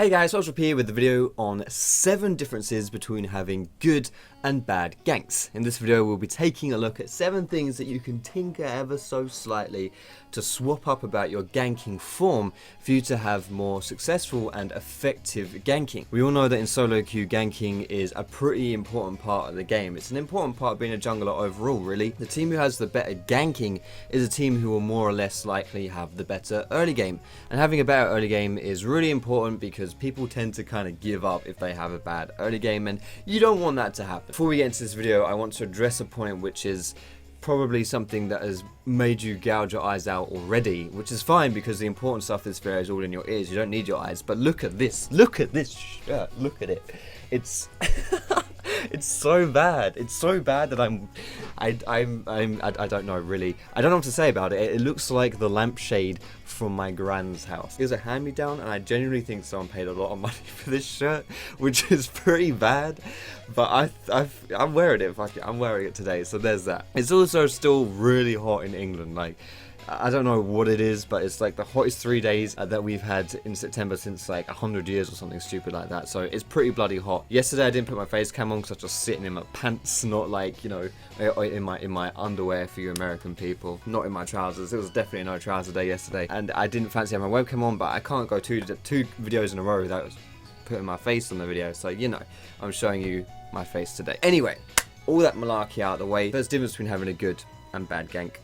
Hey guys, Foxdrop here with the video on 7 differences between having good and bad ganks. In this video we'll be taking a look at 7 things that you can tinker ever so slightly to swap up about your ganking form for you to have more successful and effective ganking. We all know that in solo queue ganking is a pretty important part of the game. It's an important part of being a jungler overall really. The team who has the better ganking is a team who will more or less likely have the better early game. And having a better early game is really important because people tend to kind of give up if they have a bad early game, and you don't want that to happen. Before we get into this video, I want to address a point which is probably something that has made you gouge your eyes out already, which is fine because the important stuff this video is all in your ears. You don't need your eyes, but look at this shirt, look at it. It's it's so bad. It's so bad that I don't know really. I don't know what to say about it. It looks like the lampshade from my grand's house. It was a hand-me-down, and I genuinely think someone paid a lot of money for this shirt, which is pretty bad. But I'm wearing it. I'm wearing it today, so there's that. It's also still really hot in England. Like, I don't know what it is, but it's like the hottest 3 days that we've had in September since like 100 years or something stupid like that. So it's pretty bloody hot. Yesterday I didn't put my face cam on because I was just sitting in my pants, not like, you know, in my underwear for you American people, not in my trousers. It was definitely no trouser day yesterday, and I didn't fancy having my webcam on, but I can't go two videos in a row without putting my face on the video. So, you know, I'm showing you my face today. Anyway, all that malarkey out of the way. There's a difference between having a good and bad gank.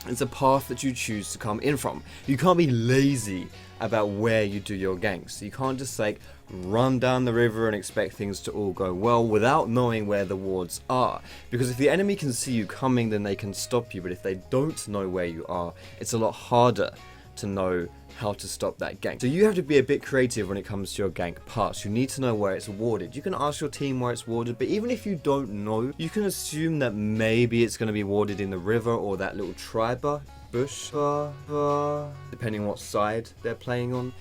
It's a path that you choose to come in from. You can't be lazy about where you do your ganks. You can't just like run down the river and expect things to all go well without knowing where the wards are. Because if the enemy can see you coming, then they can stop you. But if they don't know where you are, it's a lot harder to know how to stop that gank. So you have to be a bit creative when it comes to your gank paths. You need to know where it's warded. You can ask your team where it's warded, but even if you don't know, you can assume that maybe it's going to be warded in the river or that little bush, depending what side they're playing on.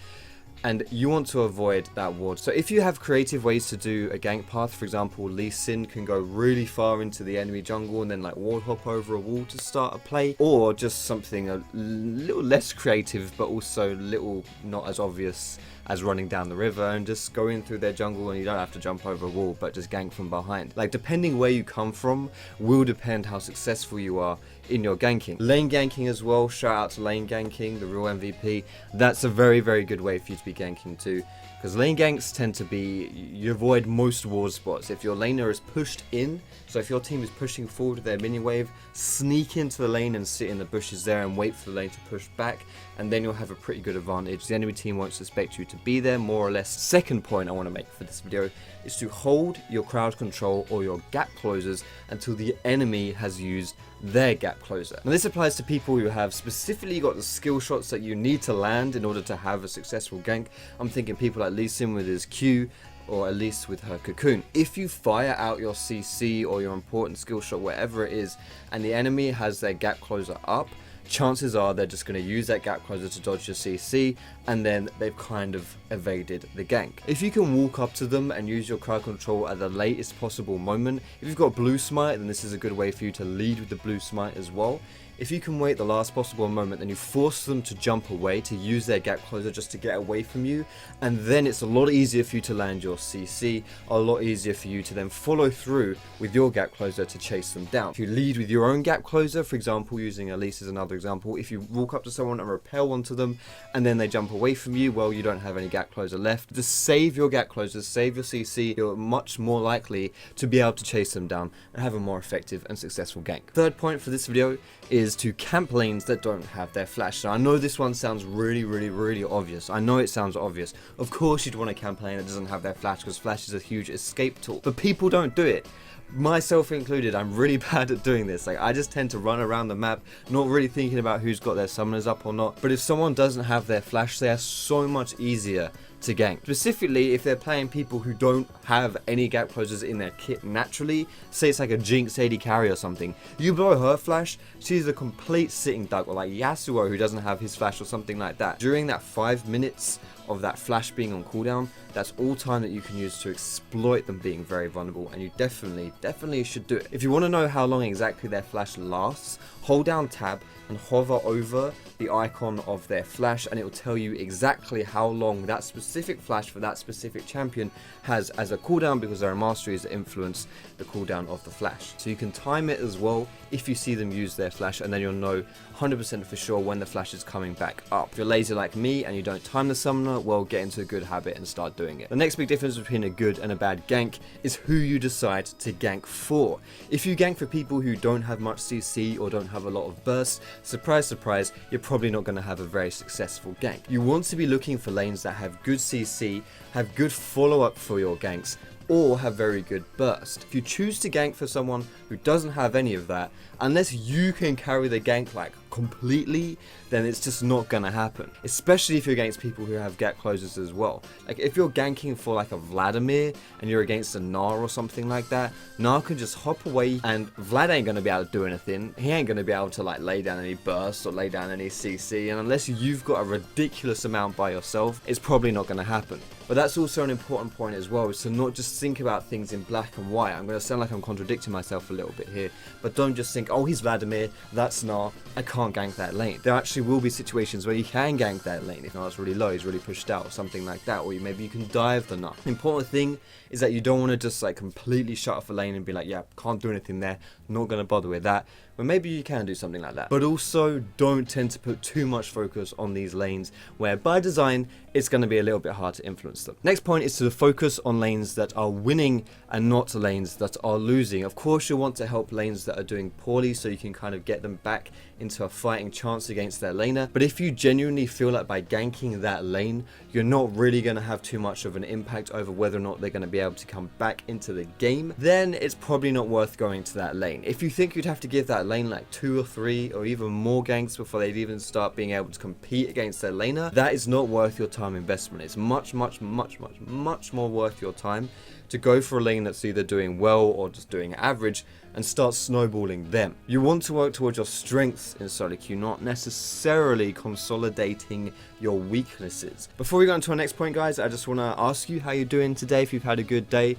And you want to avoid that ward. So if you have creative ways to do a gank path, for example, Lee Sin can go really far into the enemy jungle and then like ward hop over a wall to start a play, or just something a little less creative but also little not as obvious as running down the river and just go in through their jungle, and you don't have to jump over a wall but just gank from behind. Like, depending where you come from will depend how successful you are in your ganking. Lane ganking as well, shout out to lane ganking, the real MVP. That's a very, very good way for you to be ganking too, because lane ganks tend to be, you avoid most ward spots. If your laner is pushed in, so if your team is pushing forward with their mini wave, sneak into the lane and sit in the bushes there and wait for the lane to push back, and then you'll have a pretty good advantage. The enemy team won't suspect you to be there, more or less. Second point I want to make for this video is to hold your crowd control or your gap closers until the enemy has used their gap closer. Now this applies to people who have specifically got the skill shots that you need to land in order to have a successful gank. I'm thinking people like Lee Sin with his Q, or at least with her cocoon. If you fire out your CC or your important skill shot, whatever it is, and the enemy has their gap closer up, chances are they're just going to use that gap closer to dodge your CC, and then they've kind of evaded the gank. If you can walk up to them and use your crowd control at the latest possible moment, if you've got blue smite, then this is a good way for you to lead with the blue smite as well. If you can wait the last possible moment, then you force them to jump away, to use their gap closer just to get away from you, and then it's a lot easier for you to land your CC, a lot easier for you to then follow through with your gap closer to chase them down. If you lead with your own gap closer, for example, using Elise as another example, if you walk up to someone and repel onto them, and then they jump away from you, well, you don't have any gap closer left. Just save your gap closers, save your CC, you're much more likely to be able to chase them down and have a more effective and successful gank. Third point for this video is to camp lanes that don't have their flash. So I know this one sounds really obvious. I know it sounds obvious. Of course you'd want a camp lane that doesn't have their flash, because flash is a huge escape tool. But people don't do it. Myself included, I'm really bad at doing this. Like, I just tend to run around the map, not really thinking about who's got their summoners up or not. But if someone doesn't have their flash, they are so much easier to gank. Specifically if they're playing people who don't have any gap closers in their kit naturally. Say it's like a Jinx AD carry or something. You blow her flash, she's a complete sitting duck, or like Yasuo who doesn't have his flash or something like that. During that 5 minutes of that flash being on cooldown, that's all time that you can use to exploit them being very vulnerable, and you definitely should do it. If you want to know how long exactly their flash lasts, hold down tab and hover over the icon of their flash, and it will tell you exactly how long that specific specific flash for that specific champion has as a cooldown, because there are masteries that influence the cooldown of the flash. So you can time it as well if you see them use their flash, and then you'll know 100% for sure when the flash is coming back up. If you're lazy like me and you don't time the summoner, well, get into a good habit and start doing it. The next big difference between a good and a bad gank is who you decide to gank for. If you gank for people who don't have much CC or don't have a lot of burst, surprise surprise, you're probably not going to have a very successful gank. You want to be looking for lanes that have good CC, have good follow-up for your ganks, or have very good burst. If you choose to gank for someone who doesn't have any of that, unless you can carry the gank like completely, then it's just not gonna happen. Especially if you're against people who have gap closers as well. Like if you're ganking for like a Vladimir and you're against a Gnar or something like that, Gnar can just hop away and Vlad ain't gonna be able to do anything. He ain't gonna be able to like lay down any bursts or lay down any CC, and unless you've got a ridiculous amount by yourself, it's probably not gonna happen. But that's also an important point as well, is to not just think about things in black and white. I'm going to sound like I'm contradicting myself a little bit here, but don't just think, oh, he's Vladimir, that's Gnar, I can't gank that lane. There actually will be situations where you can gank that lane if Gnar's really low, he's really pushed out or something like that, or maybe you can dive the Gnar. The important thing is that you don't want to just like completely shut off a lane and be like, yeah, can't do anything there, not going to bother with that. Well, maybe you can do something like that. But also don't tend to put too much focus on these lanes where by design it's going to be a little bit hard to influence them. Next point is to focus on lanes that are winning and not lanes that are losing. Of course, you want to help lanes that are doing poorly so you can kind of get them back into a fighting chance against their laner. But if you genuinely feel like by ganking that lane, you're not really going to have too much of an impact over whether or not they're going to be able to come back into the game, then it's probably not worth going to that lane. If you think you'd have to give that lane like 2 or 3 or even more ganks before they'd even start being able to compete against their laner, that is not worth your time investment. It's much more worth your time to go for a lane that's either doing well or just doing average and start snowballing them. You want to work towards your strengths in solo queue, not necessarily consolidating your weaknesses. Before we go on to our next point, guys, I just want to ask you how you're doing today, if you've had a good day.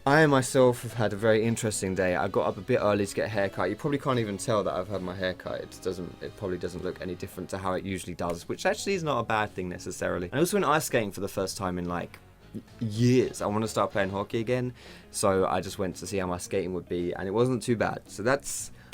I myself have had a very interesting day. I got up a bit early to get a haircut. You probably can't even tell that I've had my haircut. It probably doesn't look any different to how it usually does, which actually is not a bad thing necessarily. I also went ice skating for the first time in like years. I want to start playing hockey again, so I just went to see how my skating would be, and it wasn't too bad. So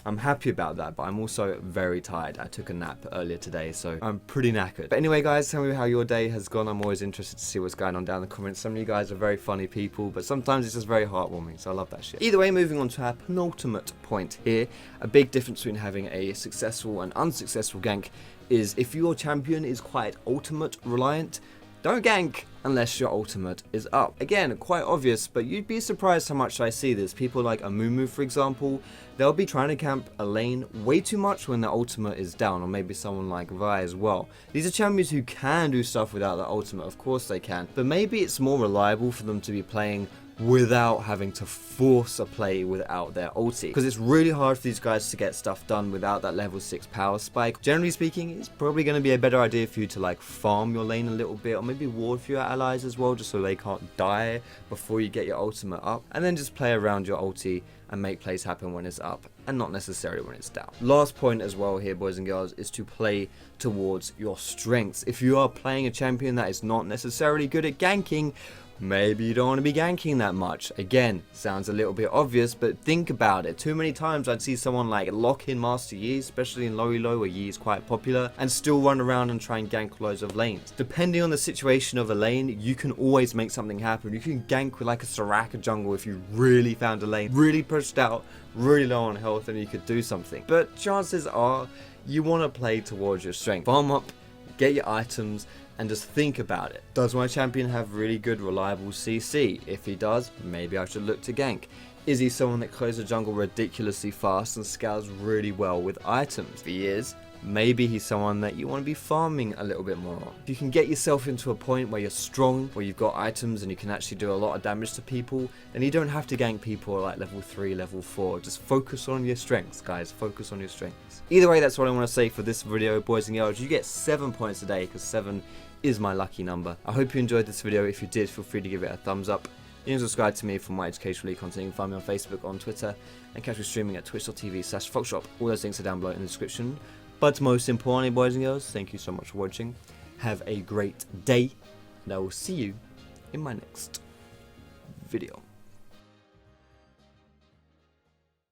I'm happy about that, but I'm also very tired. I took a nap earlier today, so I'm pretty knackered. But anyway, guys, tell me how your day has gone. I'm always interested to see what's going on down in the comments. Some of you guys are very funny people, but sometimes it's just very heartwarming, so I love that shit. Either way, moving on to our penultimate point here, a big difference between having a successful and unsuccessful gank is if your champion is quite ultimate reliant, don't gank unless your ultimate is up. Again, quite obvious, but you'd be surprised how much I see this. People like Amumu, for example, they'll be trying to camp a lane way too much when their ultimate is down, or maybe someone like Vi as well. These are champions who can do stuff without their ultimate, of course they can, but maybe it's more reliable for them to be playing without having to force a play without their ulti, because it's really hard for these guys to get stuff done without that level 6 power spike. Generally speaking, it's probably going to be a better idea for you to like farm your lane a little bit, or maybe ward for your allies as well, just so they can't die before you get your ultimate up, and then just play around your ulti and make plays happen when it's up and not necessarily when it's down. Last point as well here, boys and girls, is to play towards your strengths. If you are playing a champion that is not necessarily good at ganking, maybe you don't want to be ganking that much. Again, sounds a little bit obvious, but think about it. Too many times I'd see someone like lock in Master Yi, especially in low where Yi is quite popular, and still run around and try and gank loads of lanes. Depending on the situation of a lane, you can always make something happen. You can gank with like a Soraka jungle if you really found a lane, really pushed out, really low on health, and you could do something. But chances are you want to play towards your strength. Farm up, get your items, and just think about it. Does my champion have really good reliable CC? If he does, maybe I should look to gank. Is he someone that clears the jungle ridiculously fast and scales really well with items? If he is, maybe he's someone that you want to be farming a little bit more on. If you can get yourself into a point where you're strong, where you've got items and you can actually do a lot of damage to people, then you don't have to gank people like level 3, level 4. Just focus on your strengths, guys. Focus on your strengths. Either way, that's what I want to say for this video, boys and girls. You get 7 points today, because 7 is my lucky number. I hope you enjoyed this video. If you did, feel free to give it a thumbs up. You can subscribe to me for more educational content. You can find me on Facebook, on Twitter, and catch me streaming at twitch.tv/Foxdrop. All those links are down below in the description. But most importantly, boys and girls, thank you so much for watching. Have a great day, and I will see you in my next video.